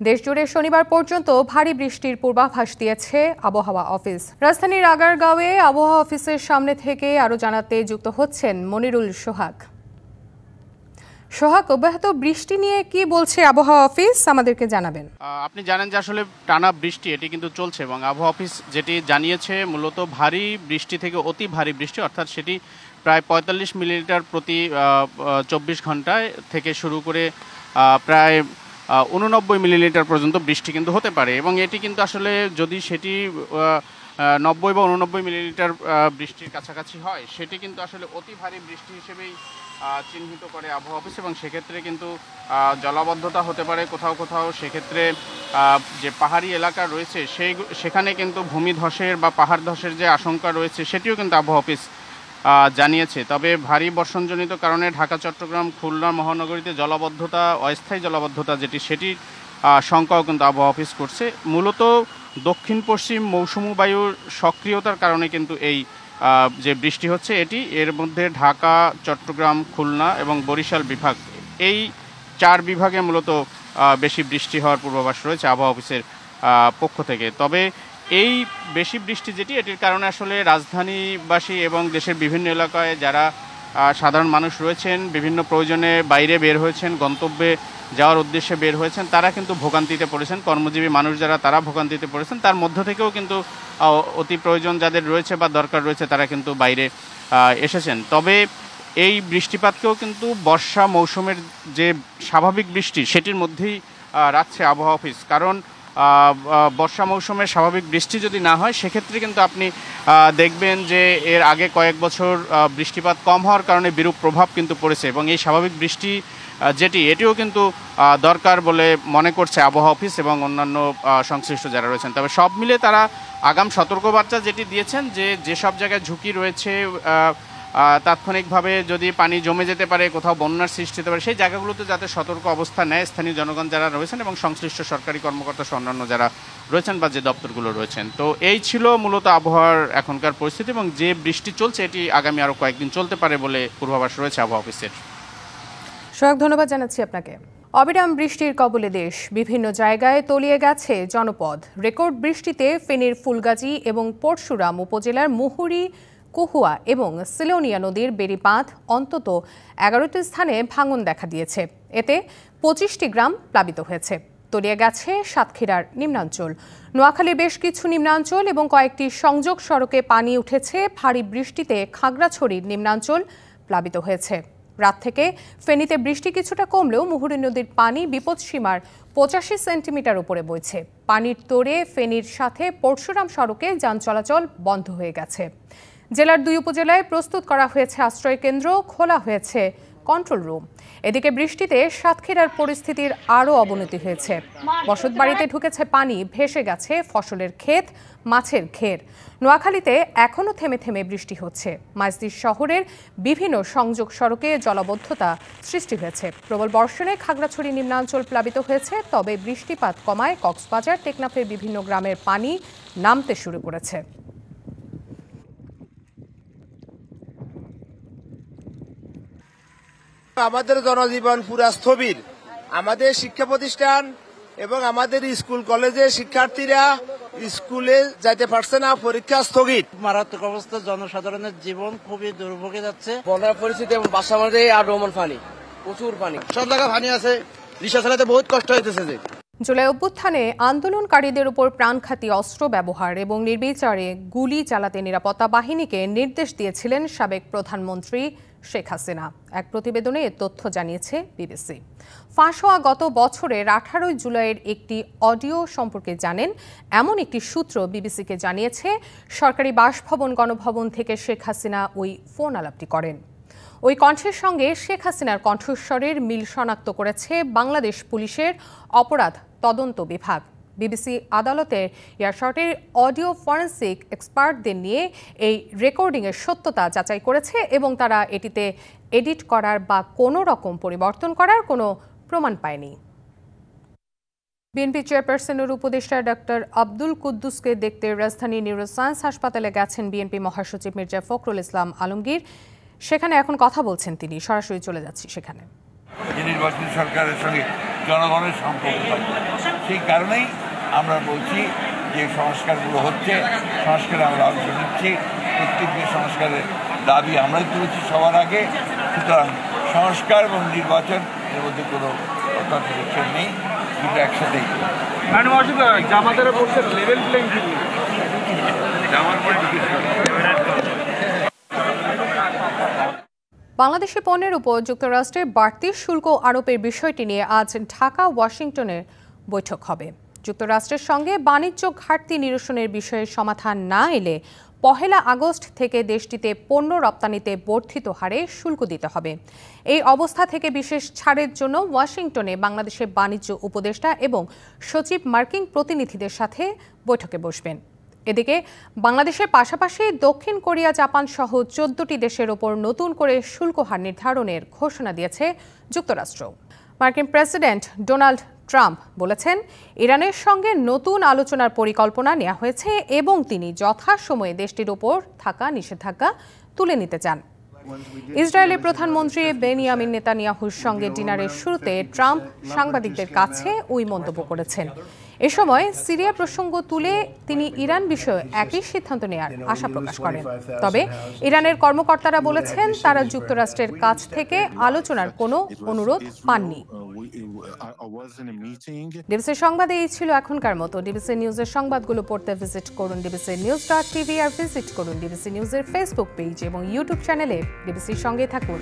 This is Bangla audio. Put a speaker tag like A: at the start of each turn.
A: দেশজুড়ে শনিবার পর্যন্ত ভারী বৃষ্টির পূর্বাভাস দিয়েছে আবহাওয়া অফিস। রাজধানীর আগারগাঁওয়ে আবহাওয়া অফিসের সামনে থেকে আরও জানাতে যুক্ত হচ্ছেন মনিরুল সোহাগ। সোহাগ, অব্যাহত বৃষ্টি নিয়ে কি বলছে আবহাওয়া অফিস, আমাদেরকে জানাবেন।
B: আপনি জানেন যে আসলে টানা বৃষ্টি এটি কিন্তু চলছে এবং আবহাওয়া অফিস যেটি জানিয়েছে মূলত ভারী বৃষ্টি থেকে অতি ভারী বৃষ্টি, অর্থাৎ সেটি প্রায় ৪৫ মিলিমিটার প্রতি ২৪ ঘন্টায় থেকে শুরু করে প্রায় ৮৯ মিলিলিটার পর্যন্ত বৃষ্টি কিন্তু হতে পারে এবং এটি কিন্তু আসলে যদি সেটি ৯০ বা ৮৯ মিলিলিটার বৃষ্টির কাছাকাছি হয় সেটি কিন্তু আসলে অতি ভারী বৃষ্টি হিসেবেই চিহ্নিত করে আবহাওয়া অফিস এবং সেক্ষেত্রে কিন্তু জলাবদ্ধতা হতে পারে কোথাও কোথাও। সেক্ষেত্রে যে পাহাড়ি এলাকা রয়েছে সেখানে কিন্তু ভূমিধসের বা পাহাড় ধসের যে আশঙ্কা রয়েছে সেটিও কিন্তু আবহাওয়া অফিস জানিয়েছে। তবে ভারী বর্ষণজনিত কারণে ঢাকা, চট্টগ্রাম, খুলনা মহানগরীতে জলাবদ্ধতা, অস্থায়ী জলাবদ্ধতা সেটির শঙ্কাও কিন্তু আবহাওয়া অফিস করছে। মূলত দক্ষিণ পশ্চিম মৌসুমী বায়ুর সক্রিয়তার কারণে কিন্তু এই যে বৃষ্টি হচ্ছে এর মধ্যে ঢাকা, চট্টগ্রাম, খুলনা এবং বরিশাল বিভাগ, এই 4 বিভাগে মূলত বেশি বৃষ্টি হওয়ার পূর্বাভাস রয়েছে আবহাওয়া অফিসের পক্ষ থেকে। তবে এই বেশি বৃষ্টি এটির কারণে আসলে রাজধানীবাসী এবং দেশের বিভিন্ন এলাকায় যারা সাধারণ মানুষ রয়েছেন, বিভিন্ন প্রয়োজনে বাইরে বের হয়েছেন, গন্তব্যে যাওয়ার উদ্দেশ্যে বের হয়েছেন, তারা কিন্তু ভোগান্তিতে পড়েছেন। কর্মজীবী মানুষ যারা তারা ভোগান্তিতে পড়েছেন, তার মধ্য থেকেও কিন্তু অতি প্রয়োজন যাদের রয়েছে বা দরকার রয়েছে তারা কিন্তু বাইরে এসেছেন। তবে এই বৃষ্টিপাতকেও কিন্তু বর্ষা মৌসুমের যে স্বাভাবিক বৃষ্টি সেটির মধ্যেই রাখছে আবহাওয়া অফিস। কারণ বর্ষা মৌসুমের স্বাভাবিক বৃষ্টি যদি না হয় সেক্ষেত্রে কিন্তু আপনি দেখবেন যে এর আগে কয়েক বছর বৃষ্টিপাত কম হওয়ার কারণে বিরূপ প্রভাব কিন্তু পড়েছে এবং এই স্বাভাবিক বৃষ্টি এটিও কিন্তু দরকার বলে মনে করছে আবহাওয়া অফিস এবং অন্যান্য সংশ্লিষ্ট যারা রয়েছেন। তবে সব মিলে তারা আগাম সতর্কবার্তা দিয়েছেন যে যেসব জায়গায় ঝুঁকি রয়েছে, তাৎক্ষণিকভাবে যদি পানি জমে যেতে পারে, কোথাও বন্যার সৃষ্টি হতে পারে, সেই জায়গাগুলোতে যাতে সতর্ক অবস্থা নেয় স্থানীয় জনগণ যারা রয়েছেন এবং সংশ্লিষ্ট সরকারি কর্মকর্তা অন্যান্য যারা রয়েছেন বা যে দপ্তরগুলো রয়েছেন। তো এই ছিল মূলত আবহাওয়ার এখনকার পরিস্থিতি এবং যে বৃষ্টি চলছে এটি আগামী আরও কয়েকদিন চলতে পারে বলে পূর্বাভাস রয়েছে আবহাওয়া অফিসের।
A: সোহাগ, ধন্যবাদ জানাচ্ছি আপনাকে। অবিরাম বৃষ্টির কবলে দেশ, বিভিন্ন জায়গায় তলিয়ে গেছে জনপদ। রেকর্ড বৃষ্টিতে ফেনীর ফুলগাজী এবং পরশুরাম উপজেলার মুহুরী, কুহুয়া এবং সিলোনিয়া নদীর বেড়িবাঁধ অন্তত 11টি স্থানে ভাঙন দেখা দিয়েছে। এতে 25টি গ্রাম প্লাবিত হয়েছে। তলিয়ে গেছে সাতক্ষীরার নিম্নাঞ্চল, নোয়াখালীর বেশ কিছু নিম্নাঞ্চল এবং কয়েকটি সংযোগ সড়কে পানি উঠেছে। ভারী বৃষ্টিতে খাগড়াছড়ির নিম্নাঞ্চল প্লাবিত হয়েছে। রাত থেকে ফেনীতে বৃষ্টি কিছুটা কমলেও মুহুরী নদীর পানি বিপদসীমার 85 সেন্টিমিটার উপরে বইছে। পানির তোড়ে ফেনীর সাথে পরশুরাম সড়কে যান চলাচল বন্ধ হয়ে গেছে। জেলার 2 উপজেলায় প্রস্তুত করা হয়েছে আশ্রয়কেন্দ্র, খোলা হয়েছে কন্ট্রোল রুম। এদিকে বৃষ্টিতে সাতক্ষীরার পরিস্থিতির আরও অবনতি হয়েছে। বসতবাড়িতে ঢুকেছে পানি, ভেসে গেছে ফসলের ক্ষেত, মাছের ঘের। নোয়াখালীতে এখনও থেমে থেমে বৃষ্টি হচ্ছে। মাইজদির শহরের বিভিন্ন সংযোগ সড়কে জলাবদ্ধতা সৃষ্টি হয়েছে। প্রবল বর্ষণে খাগড়াছড়ি নিম্নাঞ্চল প্লাবিত হয়েছে। তবে বৃষ্টিপাত কমায় কক্সবাজার, টেকনাফের বিভিন্ন গ্রামের পানি নামতে শুরু করেছে।
C: আমাদের জনজীবন পুরা স্থবির। আমাদের শিক্ষা প্রতিষ্ঠান এবং আমাদের স্কুল কলেজের শিক্ষার্থীরা স্কুলে যাইতে পারছে না, পরীক্ষা স্থগিত।
D: মারাত্মক অবস্থা, জনসাধারণের জীবন খুবই দুর্ভোগে যাচ্ছে।
C: বন্যার পরিস্থিতি এবং বাসা মাঝে আর রোমান পানি, প্রচুর পানি, সব জায়গায় পানি আছে, রিক্সা চালাতে বহুত কষ্ট হইতেছে।
A: জুলাই অভ্যুত্থানে আন্দোলনকারীদের উপর প্রাণঘাতী অস্ত্র ব্যবহার এবং নির্বিচারে গুলি চালাতে নিরাপত্তা বাহিনীকে নির্দেশ দিয়েছিলেন সাবেক প্রধানমন্ত্রী শেখ হাসিনা। এক প্রতিবেদনে এ তথ্য জানিয়েছে বিবিসি। ফাঁস হওয়া গত বছরের 18 জুলাইয়ের একটি অডিও সম্পর্কে জানেন এমন একটি সূত্র বিবিসিকে জানিয়েছে, সরকারি বাসভবন গণভবন থেকে শেখ হাসিনা ওই ফোন আলাপটি করেন। ওই কণ্ঠের সঙ্গে শেখ হাসিনার কণ্ঠস্বরের মিল শনাক্ত করেছে বাংলাদেশ পুলিশের অপরাধ তদন্ত বিভাগ। বিবিসি আদালতের এয়ারশটের অডিও ফরেন্সিক এক্সপার্টদের নিয়ে এই রেকর্ডিংয়ের সত্যতা যাচাই করেছে এবং তারা এটিতে এডিট করার বা কোনো রকম পরিবর্তন করার কোনো প্রমাণ পায়নি। বিএনপি চেয়ারপারসনের উপদেষ্টা ডক্টর আব্দুল কুদ্দুসকে দেখতে রাজধানী নিউরোসায়েন্স হাসপাতালে গেছেন বিএনপি মহাসচিব মির্জা ফখরুল ইসলাম আলমগীর। সেখানে এখন কথা বলছেন তিনি। সরাসরি চলে যাচ্ছি সেখানে।
E: নির্বাচনী সরকারের সঙ্গে জনগণের সম্পর্ক সেই কারণেই আমরা বলছি যে সংস্কারগুলো হচ্ছে, সংস্কারে আমরা অংশ নিচ্ছি, প্রত্যেকটি সংস্কারের দাবি আমরাই তুলেছি সবার আগে। সুতরাং সংস্কার এবং নির্বাচন এর মধ্যে কোনো কন্ট্রাডিকশন নেই, দুটো একসাথেই।
F: জামাতেরা বলছে লেভেল প্লেইং ফিল্ড।
A: বাংলাদেশি পণ্যের উপর যুক্তরাষ্ট্রের বাড়তি শুল্ক আরোপের বিষয়টি নিয়ে আজ ঢাকা ওয়াশিংটনে বৈঠক হবে। যুক্তরাষ্ট্রের সঙ্গে বাণিজ্য ঘাটতি নিরসনের বিষয়ে সমাধান না এলে 1 আগস্ট থেকে দেশটিতে পণ্য রপ্তানিতে বর্ধিত হারে শুল্ক দিতে হবে। এই অবস্থা থেকে বিশেষ ছাড়ের জন্য ওয়াশিংটনে বাংলাদেশের বাণিজ্য উপদেষ্টা এবং সচিব মার্কিন প্রতিনিধিদের সাথে বৈঠকে বসবেন। এদিকে বাংলাদেশের পাশাপাশি দক্ষিণ কোরিয়া, জাপান সহ 14টি দেশের ওপর নতুন করে শুল্ক হার নির্ধারণের ঘোষণা দিয়েছে যুক্তরাষ্ট্র। মার্কিন প্রেসিডেন্ট ডোনাল্ড ট্রাম্প বলেছেন, ইরানের সঙ্গে নতুন আলোচনার পরিকল্পনা নেওয়া হয়েছে এবং তিনি যথাসময়ে দেশটির ওপর থাকা নিষেধাজ্ঞা তুলে নিতে চান। ইসরায়েলের প্রধানমন্ত্রী বেনিয়ামিন নেতানিয়াহুর সঙ্গে ডিনারের শুরুতে ট্রাম্প সাংবাদিকদের কাছে ওই মন্তব্য করেছেন। এ সময় সিরিয়া প্রসঙ্গ তুলে তিনি ইরান বিষয়ে একই সিদ্ধান্ত নেওয়ার আশা প্রকাশ করেন। তবে ইরানের কর্মকর্তারা বলেছেন, তারা যুক্তরাষ্ট্রের কাছ থেকে আলোচনার কোনো অনুরোধ পাননি। ডিবিসি সংবাদে এই ছিল এখনকার মতো। ডিবিসি নিউজের সংবাদগুলো পড়তে ভিজিট করুন dbcnews.tv আর ভিজিট করুন ডিবিসি নিউজের ফেসবুক পেজ এবং ইউটিউব চ্যানেলে। ডিবিসির সঙ্গে থাকুন।